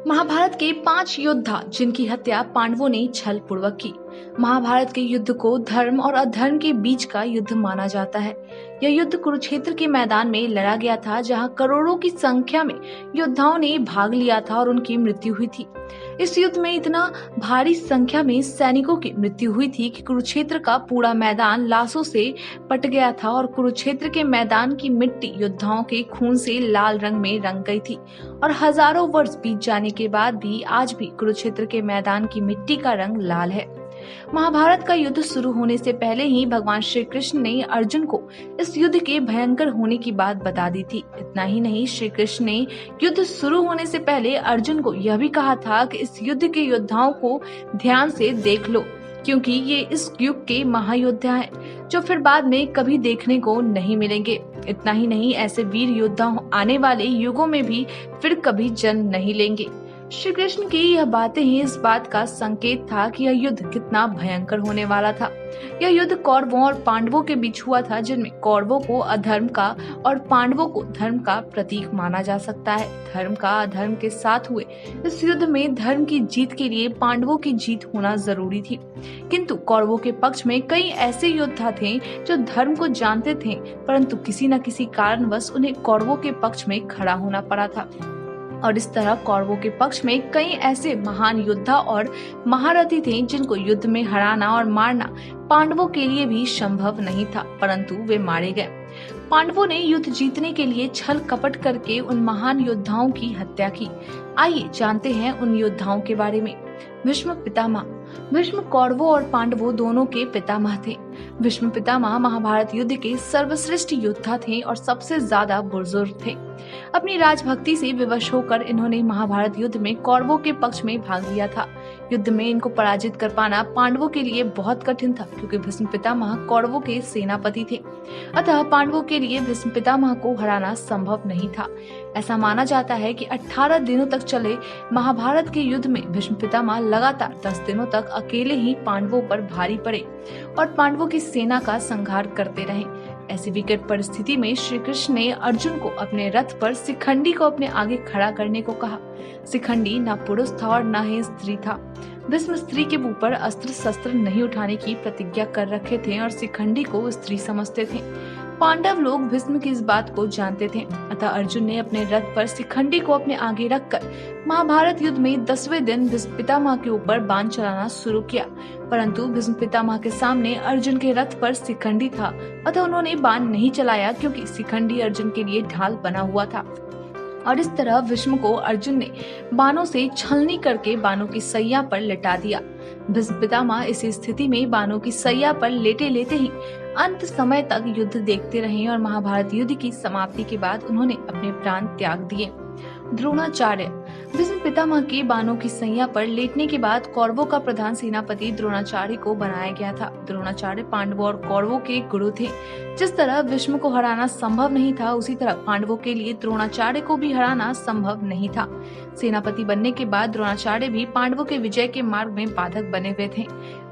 महाभारत के 5 योद्धा जिनकी हत्या पांडवों ने छल पूर्वक की। महाभारत के युद्ध को धर्म और अधर्म के बीच का युद्ध माना जाता है। यह युद्ध कुरुक्षेत्र के मैदान में लड़ा गया था, जहां करोड़ों की संख्या में योद्धाओं ने भाग लिया था और उनकी मृत्यु हुई थी। इस युद्ध में इतना भारी संख्या में सैनिकों की मृत्यु हुई थी कि कुरुक्षेत्र का पूरा मैदान लाशों से पट गया था और कुरुक्षेत्र के मैदान की मिट्टी योद्धाओं के खून से लाल रंग में रंग गई थी। और हजारों वर्ष बीत जाने के बाद भी आज भी कुरुक्षेत्र के मैदान की मिट्टी का रंग लाल है। महाभारत का युद्ध शुरू होने से पहले ही भगवान श्री कृष्ण ने अर्जुन को इस युद्ध के भयंकर होने की बात बता दी थी। इतना ही नहीं, श्री कृष्ण ने युद्ध शुरू होने से पहले अर्जुन को यह भी कहा था कि इस युद्ध के योद्धाओं को ध्यान से देख लो, क्योंकि ये इस युग के महायोद्धा हैं, जो फिर बाद में कभी देखने को नहीं मिलेंगे। इतना ही नहीं, ऐसे वीर योद्धा आने वाले युगों में भी फिर कभी जन्म नहीं लेंगे। श्री कृष्ण की यह बातें ही इस बात का संकेत था कि यह युद्ध कितना भयंकर होने वाला था। यह युद्ध कौरवों और पांडवों के बीच हुआ था, जिनमें कौरवों को अधर्म का और पांडवों को धर्म का प्रतीक माना जा सकता है। धर्म का अधर्म के साथ हुए इस युद्ध में धर्म की जीत के लिए पांडवों की जीत होना जरूरी थी, किंतु कौरवों के पक्ष में कई ऐसे योद्धा थे जो धर्म को जानते थे, परंतु किसी न किसी कारणवश उन्हें कौरवों के पक्ष में खड़ा होना पड़ा था। और इस तरह कौरवों के पक्ष में कई ऐसे महान योद्धा और महारथी थे जिनको युद्ध में हराना और मारना पांडवों के लिए भी संभव नहीं था, परंतु वे मारे गए। पांडवों ने युद्ध जीतने के लिए छल कपट करके उन महान योद्धाओं की हत्या की। आइए जानते हैं उन योद्धाओं के बारे में। भीष्म पितामह। भीष्म कौरवों और पांडवों दोनों के पितामह थे। भीष्म पितामह महाभारत युद्ध के सर्वश्रेष्ठ योद्धा थे और सबसे ज्यादा बुजुर्ग थे। अपनी राजभक्ति से विवश होकर इन्होंने महाभारत युद्ध में कौरवों के पक्ष में भाग लिया था। युद्ध में इनको पराजित कर पाना पांडवों के लिए बहुत कठिन था, क्योंकि भीष्म पितामह कौरवों के सेनापति थे। अतः पांडवों के लिए भीष्म पितामह को हराना संभव नहीं था। ऐसा माना जाता है कि 18 दिनों तक चले महाभारत के युद्ध में भीष्म पितामह लगातार 10 दिनों तक अकेले ही पांडवों पर भारी पड़े और पांडवों की सेना का संहार करते रहे। ऐसी विकट परिस्थिति में श्री कृष्ण ने अर्जुन को अपने रथ पर शिखंडी को अपने आगे खड़ा करने को कहा। शिखंडी न पुरुष था और न ही स्त्री था। भीष्म स्त्री के ऊपर अस्त्र शस्त्र नहीं उठाने की प्रतिज्ञा कर रखे थे और शिखंडी को स्त्री समझते थे। पांडव लोग भीष्म की इस बात को जानते थे, अतः अर्जुन ने अपने रथ पर शिखंडी को अपने आगे रखकर महाभारत युद्ध में 10वें दिन भीष्म पितामह के ऊपर बाण चलाना शुरू किया। परंतु भीष्म पितामह के सामने अर्जुन के रथ पर शिखंडी था, अतः उन्होंने बाण नहीं चलाया, क्योंकि शिखंडी अर्जुन के लिए ढाल बना हुआ था। और इस तरह भीष्म को अर्जुन ने बाणों से छलनी करके बाणों की सैया पर लेटा दिया। भीष्म पितामह इस स्थिति में बाणों की सैया पर लेटे लेते ही अंत समय तक युद्ध देखते रहे और महाभारत युद्ध की समाप्ति के बाद उन्होंने अपने प्राण त्याग दिए। द्रोणाचार्य। भीष्म पितामह के बाणों की सैया पर लेटने के बाद कौरवों का प्रधान सेनापति द्रोणाचार्य को बनाया गया था। द्रोणाचार्य पांडवों और कौरवों के गुरु थे। जिस तरह भीष्म को हराना संभव नहीं था, उसी तरह पांडवों के लिए द्रोणाचार्य को भी हराना संभव नहीं था। सेनापति बनने के बाद द्रोणाचार्य भी पांडवों के विजय के मार्ग में बाधक बने हुए थे।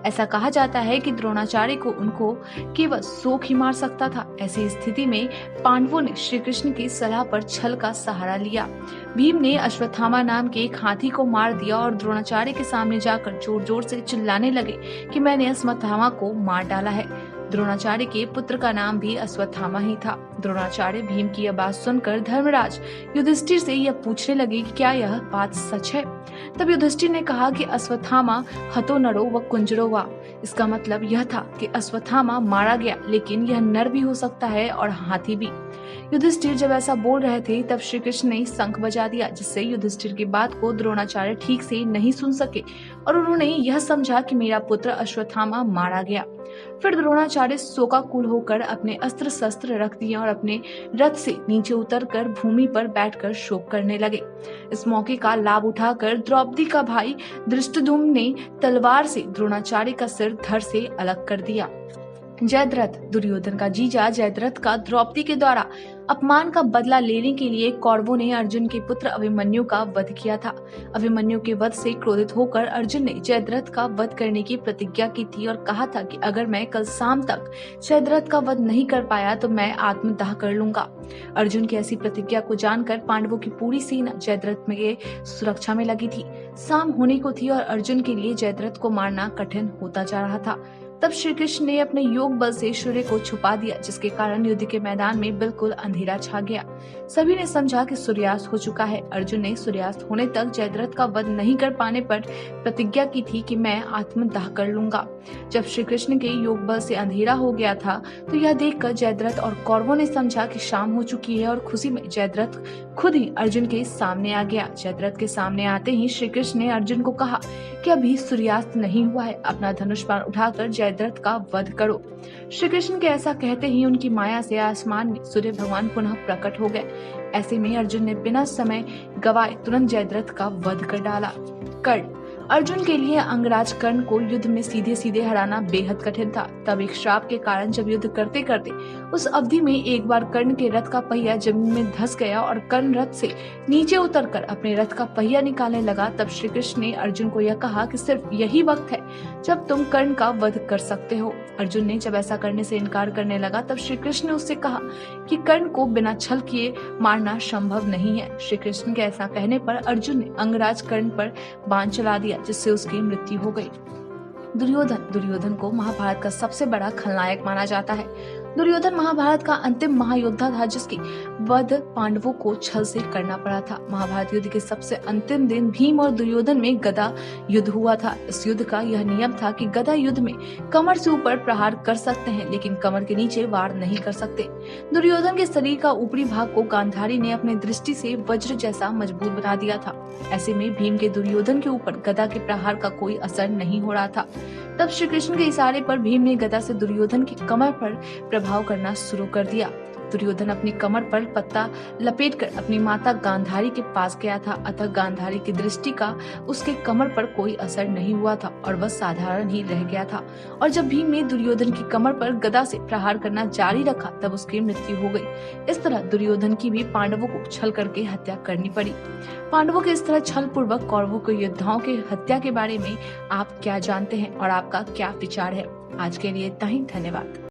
ऐसा कहा जाता है कि द्रोणाचार्य को उनको केवल शोक ही मार सकता था। ऐसी स्थिति में पांडवों ने श्री कृष्ण की सलाह पर छल का सहारा लिया। भीम ने अश्वत्थामा नाम के एक हाथी को मार दिया और द्रोणाचार्य के सामने जाकर जोर जोर से चिल्लाने लगे कि मैंने अश्वत्थामा को मार डाला है। द्रोणाचार्य के पुत्र का नाम भी अश्वत्थामा ही था। द्रोणाचार्य भीम की यह बात सुनकर धर्मराज युधिष्ठिर से यह पूछने लगे कि क्या यह बात सच है। तब युधिष्ठिर ने कहा कि अश्वत्थामा हतो नरो व कुंजरो वा। इसका मतलब यह था कि अश्वत्थामा मारा गया, लेकिन यह नर भी हो सकता है और हाथी भी। युधिष्ठिर जब ऐसा बोल रहे थे तब श्री कृष्ण ने शंख बजा दिया, जिससे युधिष्ठिर की बात को द्रोणाचार्य ठीक से नहीं सुन सके और उन्होंने यह समझा कि मेरा पुत्र अश्वत्थामा मारा गया। फिर द्रोणाचार्य शोकाकुल होकर अपने अस्त्र शस्त्र रख दिए और अपने रथ से नीचे उतरकर भूमि पर बैठकर शोक करने लगे। इस मौके का लाभ उठाकर द्रौपदी का भाई धृष्टद्युम्न ने तलवार से द्रोणाचार्य का सिर धड़ से अलग कर दिया। जयद्रथ। दुर्योधन का जीजा जयद्रथ का द्रौपदी के द्वारा अपमान का बदला लेने के लिए कौरवों ने अर्जुन के पुत्र अभिमन्यु का वध किया था। अभिमन्यु के वध से क्रोधित होकर अर्जुन ने जयद्रथ का वध करने की प्रतिज्ञा की थी और कहा था कि अगर मैं कल शाम तक जयद्रथ का वध नहीं कर पाया तो मैं आत्मदाह कर लूंगा। अर्जुन की ऐसी प्रतिज्ञा को जानकर पांडवों की पूरी सेना जयद्रथ में सुरक्षा में लगी थी। शाम होने को थी और अर्जुन के लिए जयद्रथ को मारना कठिन होता जा रहा था। तब श्री कृष्ण ने अपने योग बल से सूर्य को छुपा दिया, जिसके कारण युद्ध के मैदान में बिल्कुल अंधेरा छा गया। सभी ने समझा कि सूर्यास्त हो चुका है। अर्जुन ने सूर्यास्त होने तक जयद्रथ का वध नहीं कर पाने पर प्रतिज्ञा की थी कि मैं आत्मदाह कर लूंगा। जब श्री कृष्ण के योग बल से अंधेरा हो गया था तो यह देखकर जयद्रथ और कौरवों ने समझा कि शाम हो चुकी है और खुशी में जयद्रथ खुद ही अर्जुन के सामने आ गया। जयद्रथ के सामने आते ही श्री कृष्ण ने अर्जुन को कहा कि अभी सूर्यास्त नहीं हुआ है, अपना धनुष बाण उठाकर जयद्रथ का वध करो। श्री कृष्ण के ऐसा कहते ही उनकी माया से आसमान में सूर्य भगवान पुनः प्रकट हो गए। ऐसे में अर्जुन ने बिना समय गवाए तुरंत जयद्रथ का वध कर डाला। कर्ण अर्जुन के लिए अंगराज कर्ण को युद्ध में सीधे सीधे हराना बेहद कठिन था। तब एक श्राप के कारण जब युद्ध करते करते उस अवधि में एक बार कर्ण के रथ का पहिया जमीन में धंस गया और कर्ण रथ से नीचे उतरकर अपने रथ का पहिया निकालने लगा। तब श्री कृष्ण ने अर्जुन को यह कहा कि सिर्फ यही वक्त है जब तुम कर्ण का वध कर सकते हो। अर्जुन ने जब ऐसा करने से इनकार करने लगा तब श्री कृष्ण ने उससे कहा कि कर्ण को बिना छल किए मारना संभव नहीं है। श्री कृष्ण के ऐसा कहने पर अर्जुन ने अंगराज कर्ण पर बाण चला दिया, जिससे उसकी मृत्यु हो गई। दुर्योधन को महाभारत का सबसे बड़ा खलनायक माना जाता है। दुर्योधन महाभारत का अंतिम महायोद्धा था, जिसकी वध पांडवों को छल से करना पड़ा था। महाभारत युद्ध के सबसे अंतिम दिन भीम और दुर्योधन में गदा युद्ध हुआ था। इस युद्ध का यह नियम था कि गदा युद्ध में कमर से ऊपर प्रहार कर सकते हैं, लेकिन कमर के नीचे वार नहीं कर सकते। दुर्योधन के शरीर का ऊपरी भाग को गांधारी ने अपनी दृष्टि से वज्र जैसा मजबूत बना दिया था। ऐसे में भीम के दुर्योधन के ऊपर गदा के प्रहार का कोई असर नहीं हो रहा था। तब श्री कृष्ण के इशारे पर भीम ने गदा से दुर्योधन की कमर पर प्रभाव करना शुरू कर दिया। दुर्योधन अपनी कमर पर पत्ता लपेटकर अपनी माता गांधारी के पास गया था, अतः गांधारी की दृष्टि का उसके कमर पर कोई असर नहीं हुआ था और वह साधारण ही रह गया था। और जब भीम ने दुर्योधन की कमर पर गदा से प्रहार करना जारी रखा तब उसकी मृत्यु हो गई। इस तरह दुर्योधन की भी पांडवों को छल करके हत्या करनी पड़ी। पांडवों के इस तरह छल पूर्वक कौरवों के योद्धाओं की हत्या के बारे में आप क्या जानते हैं और आपका क्या विचार है? आज के लिए इतना ही। धन्यवाद।